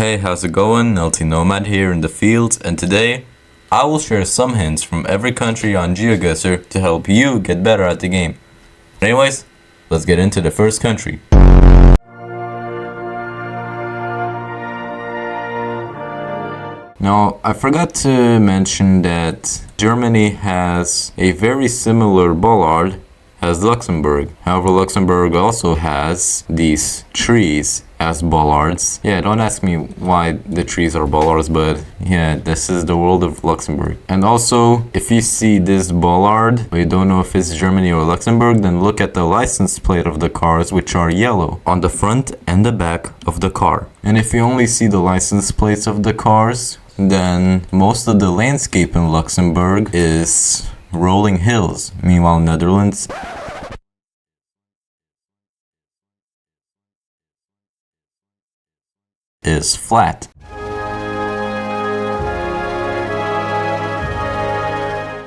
Hey, how's it going? LT Nomad here in the field, and today I will share some hints from every country on GeoGuessr to help you get better at the game. Anyways, let's get into the first country. Now, I forgot to mention that Germany has a very similar bollard as Luxembourg. However, Luxembourg also has these trees as bollards. Yeah, don't ask me why the trees are bollards, but yeah, this is the world of Luxembourg. And also, if you see this bollard, but you don't know if it's Germany or Luxembourg, then look at the license plate of the cars, which are yellow on the front and the back of the car. And if you only see the license plates of the cars, then most of the landscape in Luxembourg is rolling hills. Meanwhile, Netherlands is flat.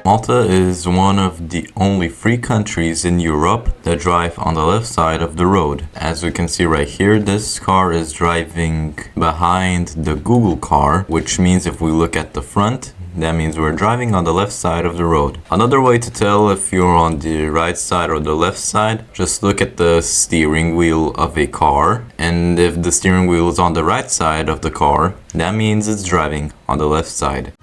Malta is one of the only free countries in Europe that drive on the left side of the road. As we can see right here, this car is driving behind the Google car, which means if we look at the front, that means we're driving on the left side of the road. Another way to tell if you're on the right side or the left side, just look at the steering wheel of a car. And if the steering wheel is on the right side of the car, that means it's driving on the left side.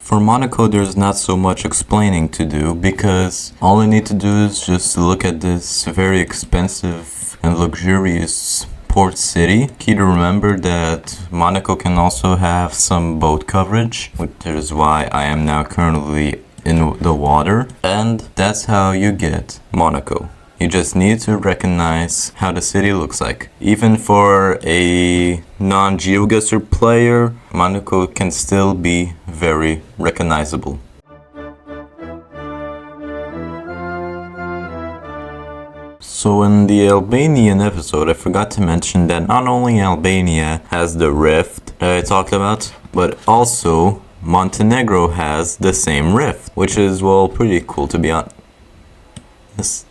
For Monaco, there's not so much explaining to do because all I need to do is just look at this very expensive and luxurious port city. Key to remember that Monaco can also have some boat coverage, which is why I am now currently in the water. And that's how you get Monaco. You just need to recognize how the city looks like. Even for a non-GeoGuessr player, Monaco can still be very recognizable. So in the Albanian episode, I forgot to mention that not only Albania has the rift that I talked about, but also Montenegro has the same rift, which is, well, pretty cool to be honest.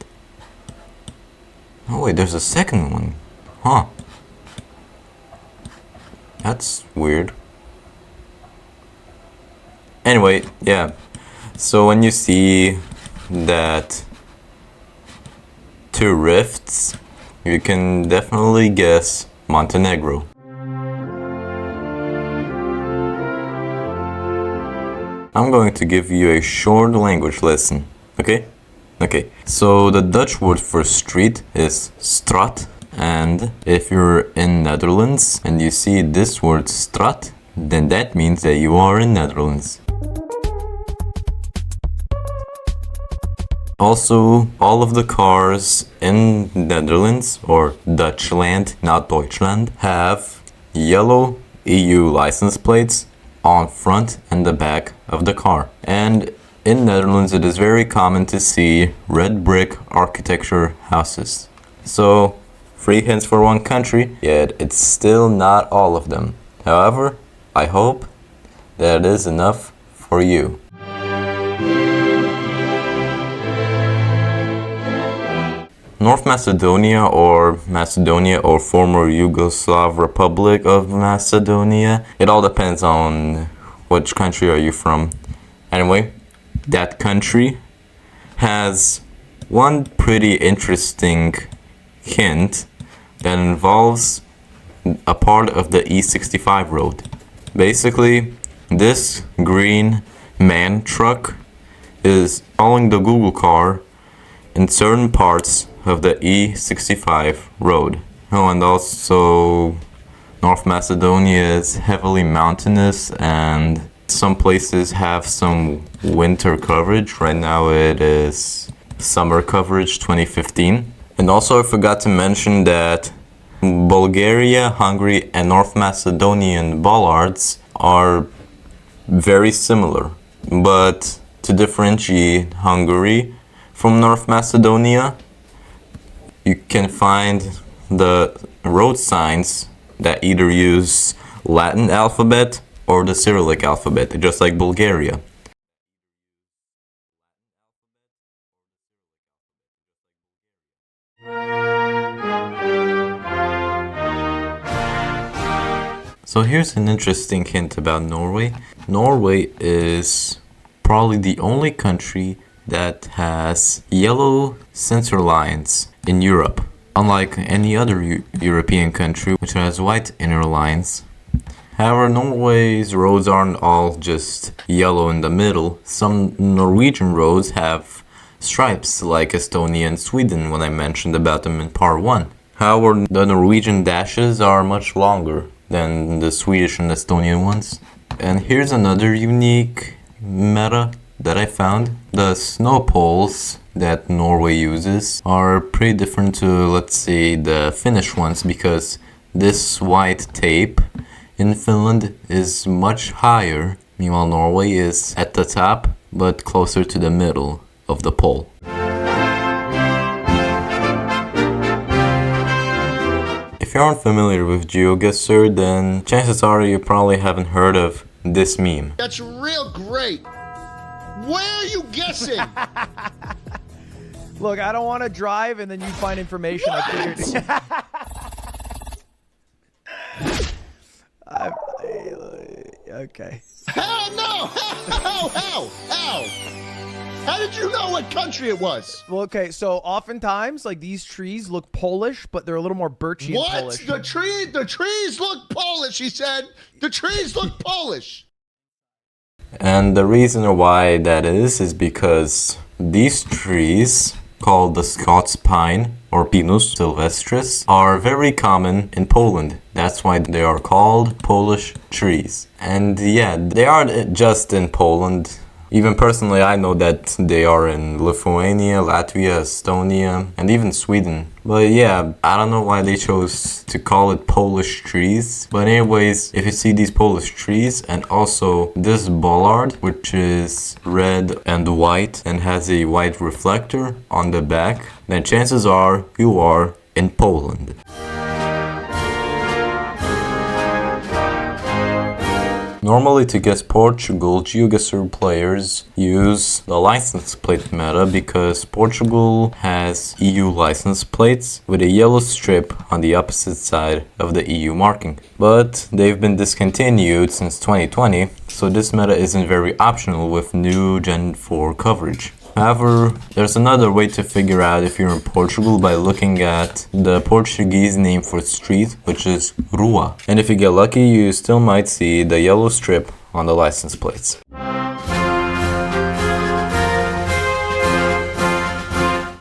Oh wait, there's a second one. Huh. That's weird. Anyway, yeah. So when you see that two rifts, you can definitely guess Montenegro. I'm going to give you a short language lesson, okay? Okay, so the Dutch word for street is straat, and if you're in Netherlands and you see this word straat, then that means that you are in Netherlands. Also, all of the cars in Netherlands, or Dutchland, not Deutschland, have yellow EU license plates on front and the back of the car. And in Netherlands, it is very common to see red brick architecture houses. So, free hints for one country, yet it's still not all of them. However, I hope that it is enough for you. North Macedonia or former Yugoslav Republic of Macedonia. It all depends on which country are you from. Anyway, that country has one pretty interesting hint that involves a part of the E65 road. Basically, this green man truck is following the Google car in certain parts of the E65 road. Oh, and also North Macedonia is heavily mountainous and some places have some winter coverage. Right now it is summer coverage 2015. And also I forgot to mention that Bulgaria, Hungary, and North Macedonian bollards are very similar. But to differentiate Hungary from North Macedonia, you can find the road signs that either use Latin alphabet or the Cyrillic alphabet, just like Bulgaria. So here's an interesting hint about Norway. Norway is probably the only country that has yellow center lines in Europe, unlike any other European country which has white inner lines. However, Norway's roads aren't all just yellow in the middle. Some Norwegian roads have stripes like Estonia and Sweden when I mentioned about them in part 1. However, the Norwegian dashes are much longer than the Swedish and Estonian ones. And here's another unique meta that I found. The snow poles that Norway uses are pretty different to, let's say, the Finnish ones, because this white tape in Finland is much higher. Meanwhile, Norway is at the top, but closer to the middle of the pole. If you aren't familiar with GeoGuessr, then chances are you probably haven't heard of this meme. That's real great. Where are you guessing? Look, I don't want to drive and then you find information. I figured. Okay. Hell no! How? How did you know what country it was? Well, okay, so oftentimes, like, these trees look Polish, but they're a little more birchy and Polish. What? The trees look Polish, he said. The trees look Polish. And the reason why that is because these trees, called the Scots pine or Pinus sylvestris, are very common in Poland. That's why they are called Polish trees. And yeah, they aren't just in Poland. Even personally, I know that they are in Lithuania, Latvia, Estonia, and even Sweden. But yeah, I don't know why they chose to call it Polish trees. But anyways, if you see these Polish trees and also this bollard, which is red and white and has a white reflector on the back, then chances are you are in Poland. Normally, to guess Portugal, GeoGuessr players use the license plate meta because Portugal has EU license plates with a yellow strip on the opposite side of the EU marking. But they've been discontinued since 2020, so this meta isn't very optional with new Gen 4 coverage. However, there's another way to figure out if you're in Portugal by looking at the Portuguese name for street, which is Rua. And if you get lucky, you still might see the yellow strip on the license plates.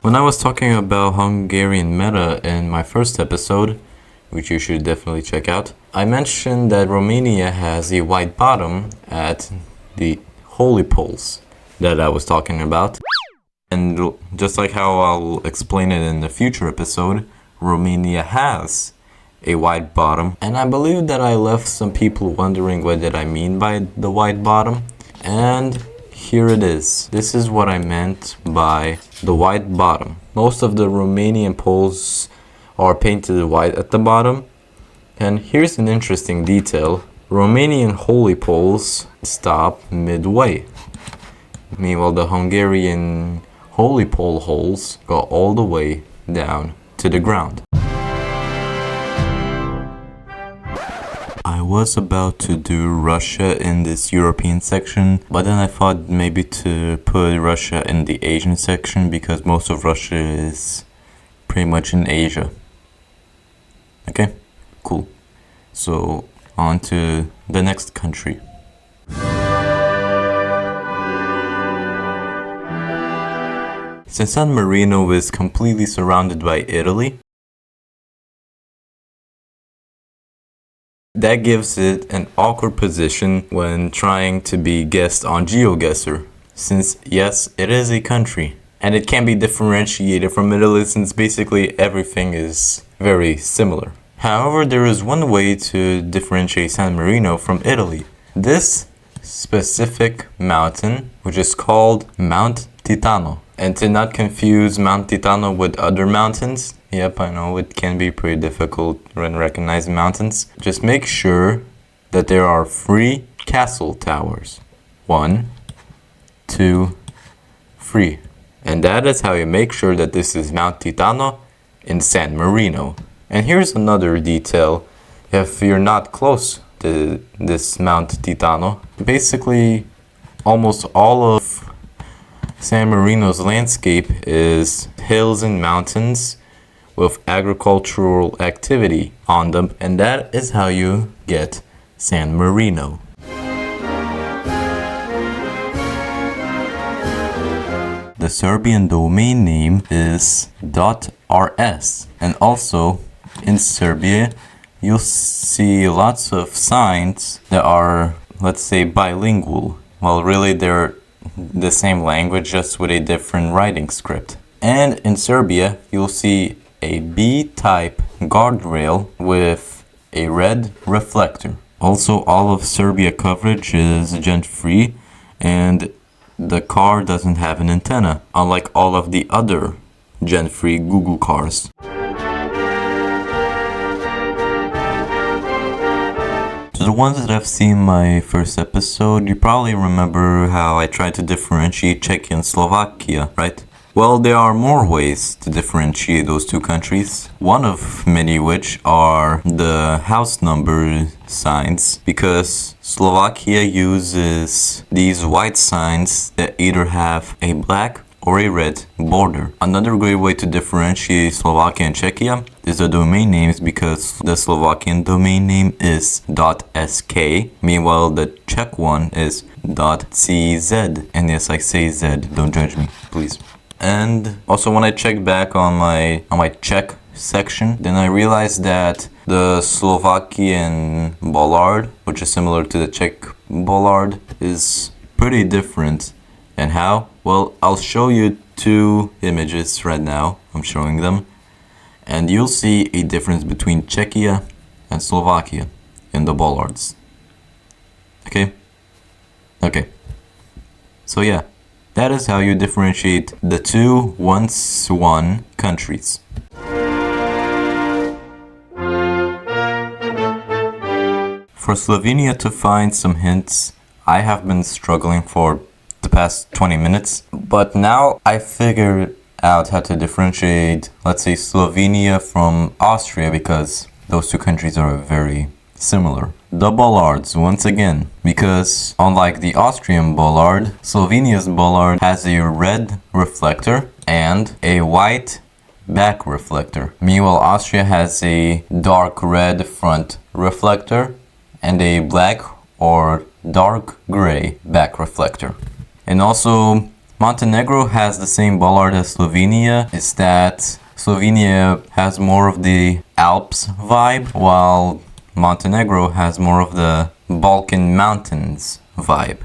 When I was talking about Hungarian meta in my first episode, which you should definitely check out, I mentioned that Romania has a white bottom at the holy poles that I was talking about. And just like how I'll explain it in the future episode, Romania has a white bottom. And I believe that I left some people wondering what did I mean by the white bottom. And here it is. This is what I meant by the white bottom. Most of the Romanian poles are painted white at the bottom. And here's an interesting detail. Romanian holy poles stop midway. Meanwhile, the Hungarian holy pole holes go all the way down to the ground. I was about to do Russia in this European section, but then I thought maybe to put Russia in the Asian section because most of Russia is pretty much in Asia. Okay, cool. So, on to the next country. Since San Marino is completely surrounded by Italy, that gives it an awkward position when trying to be guessed on GeoGuessr, since yes, it is a country, and it can be differentiated from Italy since basically everything is very similar. However, there is one way to differentiate San Marino from Italy. This specific mountain, which is called Mount Titano. And to not confuse Mount Titano with other mountains, yep, I know it can be pretty difficult when recognizing mountains. Just make sure that there are 3 castle towers. 1, 2, 3. And that is how you make sure that this is Mount Titano in San Marino. And here's another detail. If you're not close this Mount Titano. Basically, almost all of San Marino's landscape is hills and mountains with agricultural activity on them, and that is how you get San Marino. The Serbian domain name is .rs, and also in Serbia you'll see lots of signs that are, let's say, bilingual. Well, really they're the same language, just with a different writing script. And in Serbia you'll see a B-type guardrail with a red reflector. Also, all of Serbia coverage is gent-free, and the car doesn't have an antenna, unlike all of the other gent-free Google cars. To the ones that have seen my first episode, you probably remember how I tried to differentiate Czechia and Slovakia, right? Well, there are more ways to differentiate those two countries, one of many which are the house number signs, because Slovakia uses these white signs that either have a black or a red border. Another great way to differentiate Slovakia and Czechia is the domain names, because the Slovakian domain name is .sk, meanwhile the Czech one is .cz. And yes, I say Z, don't judge me, please. And also, when I checked back on my Czech section, then I realized that the Slovakian bollard, which is similar to the Czech bollard, is pretty different. And how? Well, I'll show you two images right now. I'm showing them, and you'll see a difference between Czechia and Slovakia in the bollards. Okay? So yeah, that is how you differentiate the two once one countries. For Slovenia to find some hints, I have been struggling for the past 20 minutes, but now I figured out how to differentiate, let's say, Slovenia from Austria, because those two countries are very similar. The bollards, once again, because unlike the Austrian bollard, Slovenia's bollard has a red reflector and a white back reflector. Meanwhile, Austria has a dark red front reflector and a black or dark gray back reflector. And also, Montenegro has the same bollard as Slovenia. It's that Slovenia has more of the Alps vibe, while Montenegro has more of the Balkan Mountains vibe.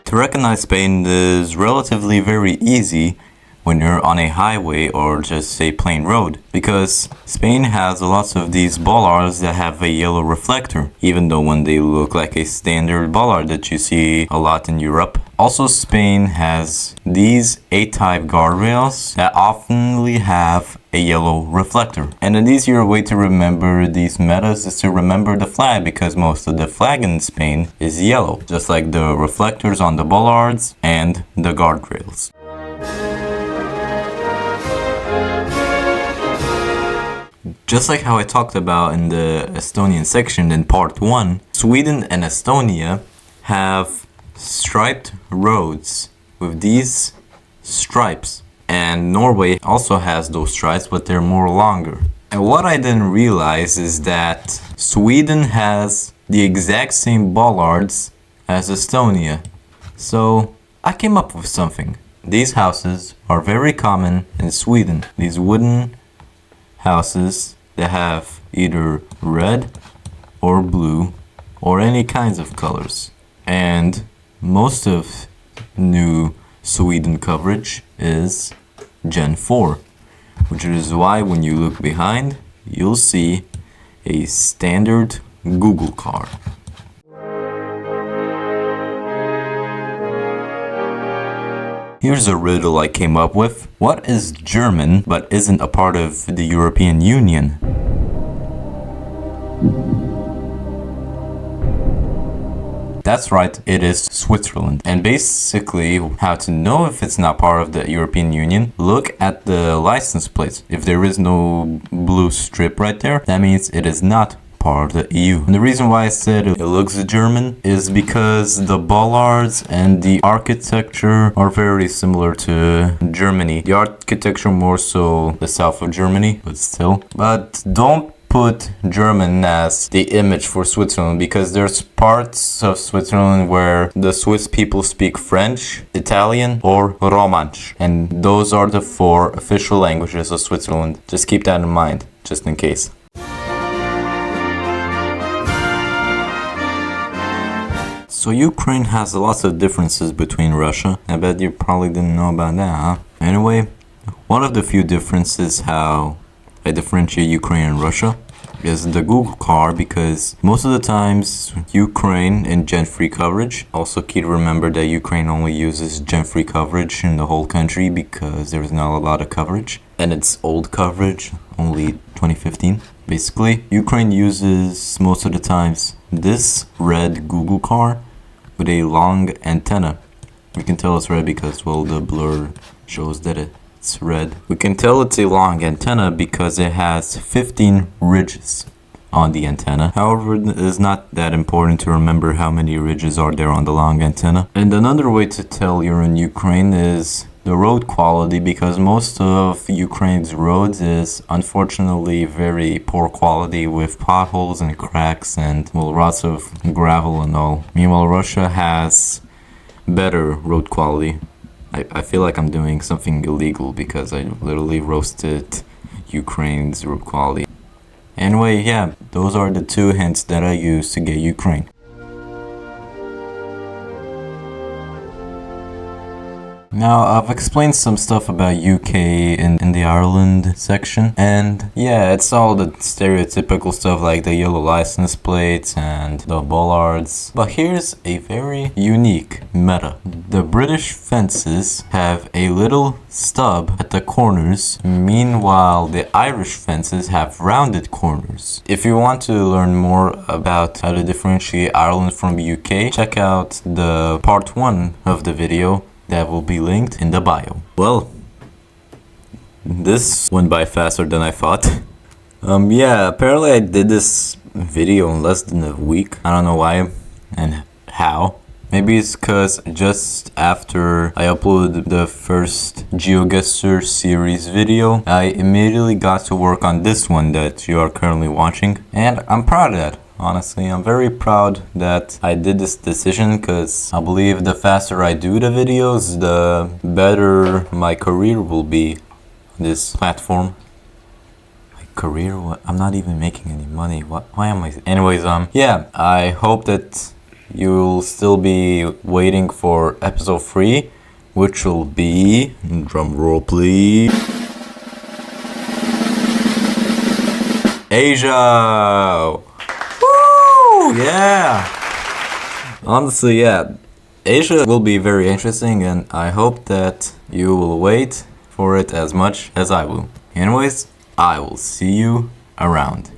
To recognize Spain is relatively very easy when you're on a highway or just a plain road, because Spain has lots of these bollards that have a yellow reflector, even though when they look like a standard bollard that you see a lot in Europe. Also, Spain has these A-type guardrails that oftenly have a yellow reflector. And an easier way to remember these metas is to remember the flag, because most of the flag in Spain is yellow, just like the reflectors on the bollards and the guardrails. Just like how I talked about in the Estonian section in part 1, Sweden and Estonia have striped roads with these stripes. And Norway also has those stripes, but they're more longer. And what I didn't realize is that Sweden has the exact same bollards as Estonia. So I came up with something. These houses are very common in Sweden. These wooden houses that have either red or blue or any kinds of colors. And most of new Sweden coverage is Gen 4, which is why when you look behind, you'll see a standard Google car. Here's a riddle I came up with. What is German but isn't a part of the European Union? That's right, it is Switzerland. And basically, how to know if it's not part of the European Union, look at the license plates. If there is no blue strip right there, that means it is not part of the EU. And the reason why I said it looks German is because the bollards and the architecture are very similar to Germany. The architecture more so the south of Germany, but still. But don't put German as the image for Switzerland, because there's parts of Switzerland where the Swiss people speak French, Italian, or Romansh. And those are the 4 official languages of Switzerland. Just keep that in mind, just in case. So Ukraine has lots of differences between Russia. I bet you probably didn't know about that, huh? Anyway, one of the few differences how I differentiate Ukraine and Russia is the Google car, because most of the times Ukraine in gen-free coverage. Also key to remember that Ukraine only uses gen-free coverage in the whole country because there's not a lot of coverage. And it's old coverage, only 2015. Basically, Ukraine uses most of the times this red Google car with a long antenna. We can tell it's red because, well, the blur shows that it's red. We can tell it's a long antenna because it has 15 ridges on the antenna. However, it is not that important to remember how many ridges are there on the long antenna. And another way to tell you're in Ukraine is the road quality, because most of Ukraine's roads is unfortunately very poor quality with potholes and cracks and, well, lots of gravel and all. Meanwhile, Russia has better road quality. I feel like I'm doing something illegal because I literally roasted Ukraine's road quality. Anyway, yeah, those are the 2 hints that I used to get Ukraine. Now, I've explained some stuff about UK in the Ireland section, and yeah, it's all the stereotypical stuff like the yellow license plates and the bollards. But here's a very unique meta. The British fences have a little stub at the corners, meanwhile the Irish fences have rounded corners. If you want to learn more about how to differentiate Ireland from UK, check out the part 1 of the video that will be linked in the bio. Well, this went by faster than I thought. Yeah, apparently I did this video in less than a week. I don't know why and how. Maybe it's because just after I uploaded the first GeoGuessr series video, I immediately got to work on this one that you are currently watching. And I'm proud of that. Honestly, I'm very proud that I did this decision, because I believe the faster I do the videos, the better my career will be on this platform. My career? What? I'm not even making any money. Why am I? Anyways, yeah, I hope that you'll still be waiting for episode 3, which will be, drum roll please, Asia! Yeah, honestly, yeah, Asia will be very interesting, and I hope that you will wait for it as much as I will. Anyways, I will see you around.